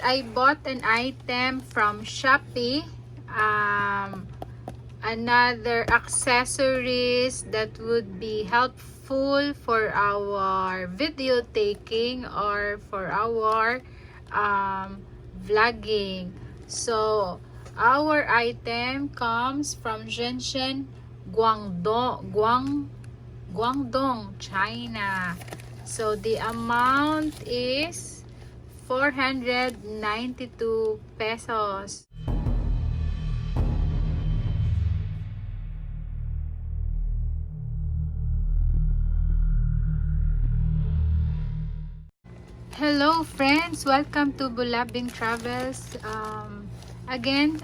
I bought an item from Shopee. Another accessories that would be helpful for our video taking or for our vlogging. So our item comes from Shenzhen, Guangdong, China. So the amount is 492 pesos. Hello friends, welcome to Bulabing Travels. Again,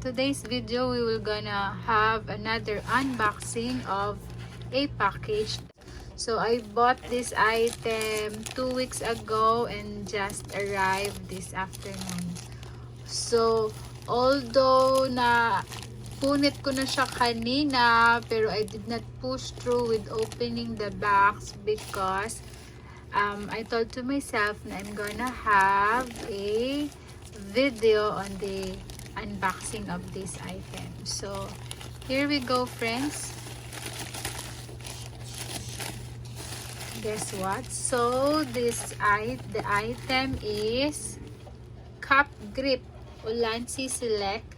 today's video we will gonna have another unboxing of a package. So I bought this item 2 weeks ago and just arrived this afternoon. So although na punit ko na siya kanina, pero I did not push through with opening the box because I told to myself na I'm gonna have a video on the unboxing of this item. So here we go friends. Guess what? So the item is Capgrip Ulanzi Select.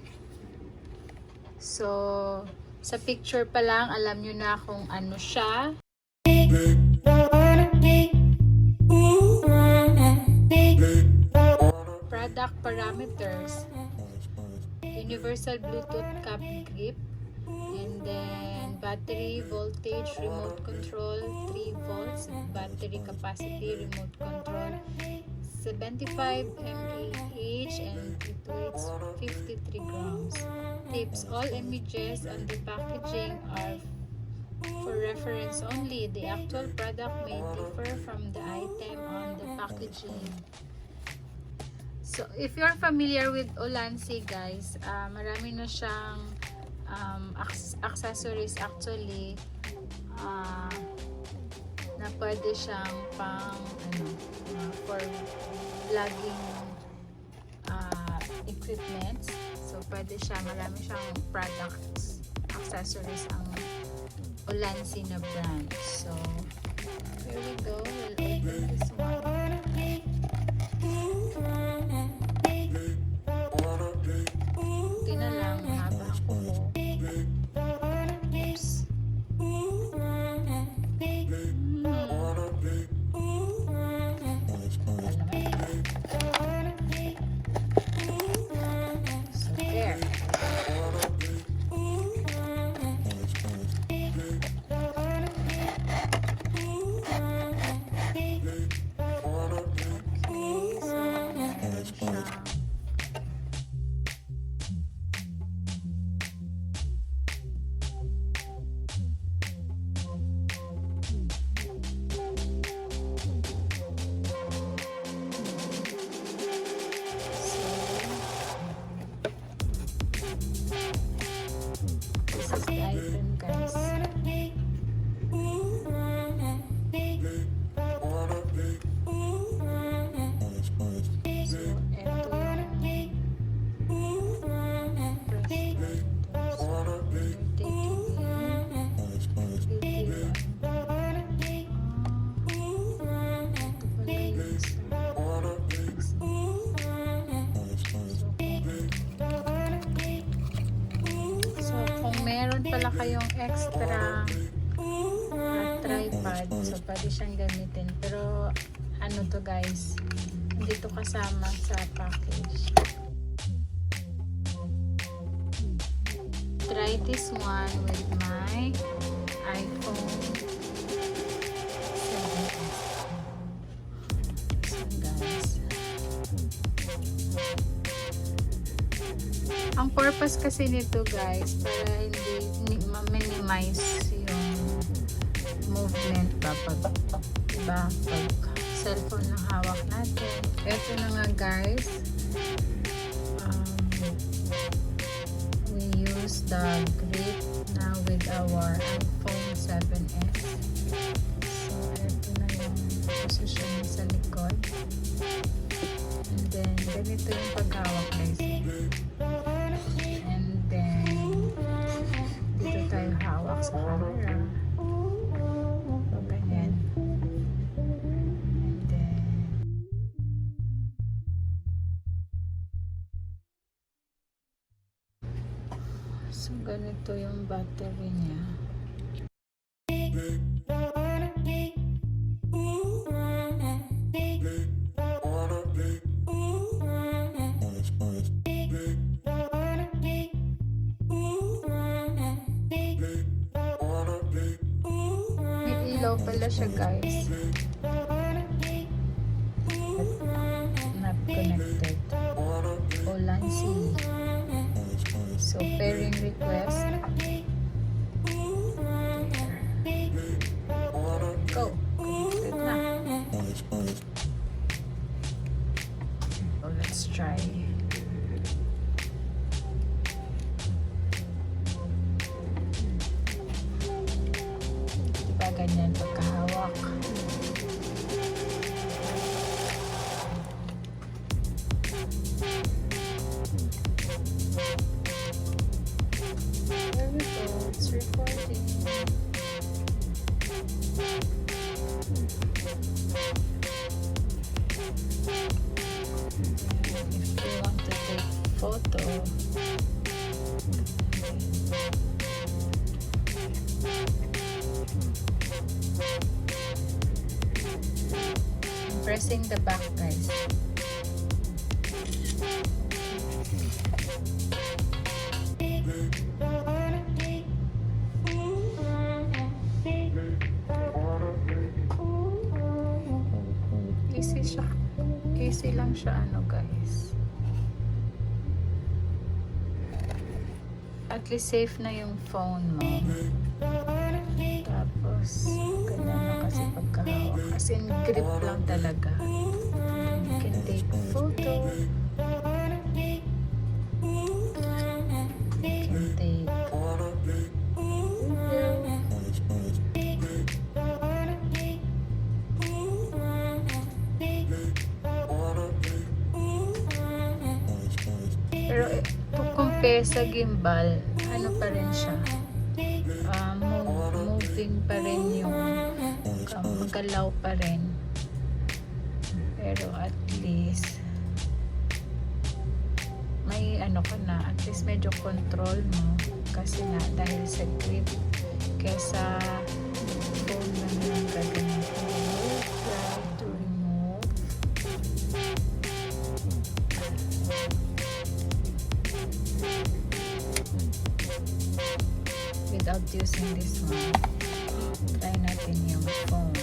So sa picture pa lang alam nyo na kung ano siya. Product parameters: universal Bluetooth cap grip, and then battery voltage remote control 3 volts, battery capacity remote control 75 mAh, and it weighs 53 grams. Tips: all images on the packaging are for reference only. The actual product may differ from the item on the packaging. So, if you're familiar with Ulanzi guys, marami na siyang accessories actually na pwede siyang pang for vlogging equipments. So, pwede siya, marami siyang products, accessories ang Ulanzi na brand. So, here we go. We'll open this one. This is the item guys. Meron pala kayong extra tripod, so pwede siyang gamitin, pero ano to guys, hindi to kasama sa package. Try this one with my iPhone 7S. So guys, ang purpose kasi nito guys, para hindi ma-minimize yung movement ba pag, diba, pag cellphone na hawak natin. Ito na nga guys, we use the grip na with our iPhone 7S. So ito na yung position sa likod, and then ganito yung paghawak guys. And then dito tayo hawak sa camera. So ganyan. And then so ganito yung battery niya. Ilaw pala siya guys, not connected. Ulanzi. So pairing request, go, connected na. So let's try. Ganyan pagkahawak. There we go, it's recording. If you want to take photo, pressing the back guys. Easy siya. Easy lang siya ano guys. At least safe na yung phone mo. Tapos ganyan na kasi pagkahawak. As in grip lang talaga. You can take photo. You can take video. Pero to compare sa gimbal, ano pa rin siya? Moving pa rin yung magalaw pa rin, pero at least may ano ka na, at least medyo control mo kasi na dahil sa grip kesa phone na lang gaganito. Try to remove. Without using this one, try natin yung phone.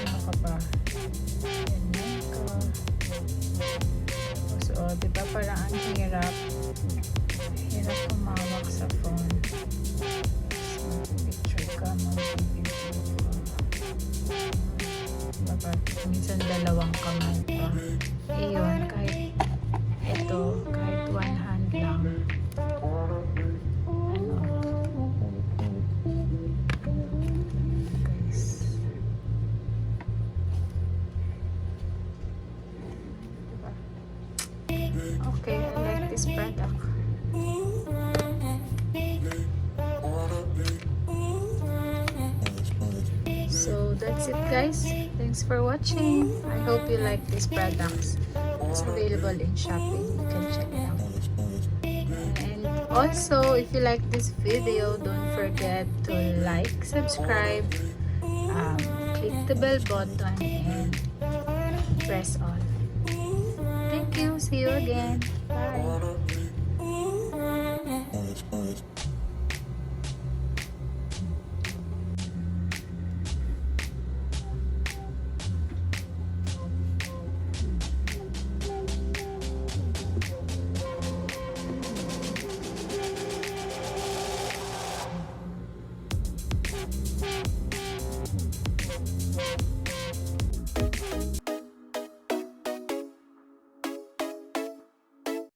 Ano ka ba? Ganyan ka. So, diba parang ang hirap kumawak sa phone. So, picture ka, mag-video ka. Diba, minsan dalawang kamay pa. Iyon, kahit ito, kahit one hand lang. Okay, I like this product. So that's it guys. Thanks for watching. I hope you like these products. It's available in Shopee. You can check it out. And also, if you like this video, don't forget to like, subscribe, click the bell button, and press all. Thank you. See you again. Bye.